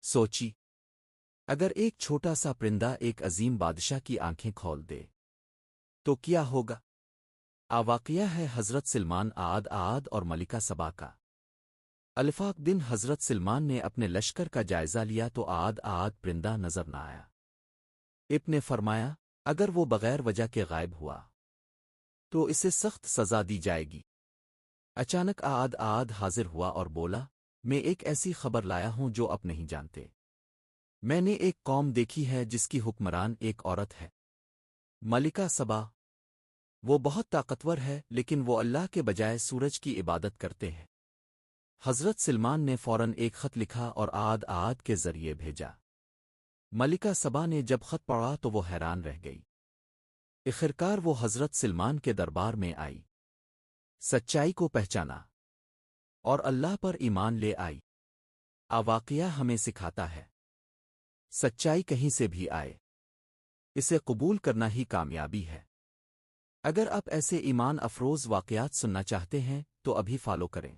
سوچی اگر ایک چھوٹا سا پرندہ ایک عظیم بادشاہ کی آنکھیں کھول دے تو کیا ہوگا؟ واقعہ ہے حضرت سلمان آد اور ملکہ سبا کا۔ الفاق دن حضرت سلمان نے اپنے لشکر کا جائزہ لیا تو آد پرندہ نظر نہ آیا۔ ابن نے فرمایا اگر وہ بغیر وجہ کے غائب ہوا تو اسے سخت سزا دی جائے گی۔ اچانک آد حاضر ہوا اور بولا میں ایک ایسی خبر لایا ہوں جو آپ نہیں جانتے۔ میں نے ایک قوم دیکھی ہے جس کی حکمران ایک عورت ہے، ملکہ سبا۔ وہ بہت طاقتور ہے لیکن وہ اللہ کے بجائے سورج کی عبادت کرتے ہیں۔ حضرت سلمان نے فوراً ایک خط لکھا اور آد کے ذریعے بھیجا۔ ملکہ سبا نے جب خط پڑھا تو وہ حیران رہ گئی۔ آخرکار وہ حضرت سلمان کے دربار میں آئی، سچائی کو پہچانا اور اللہ پر ایمان لے آئی۔ واقعہ ہمیں سکھاتا ہے سچائی کہیں سے بھی آئے اسے قبول کرنا ہی کامیابی ہے۔ اگر آپ ایسے ایمان افروز واقعات سننا چاہتے ہیں تو ابھی فالو کریں۔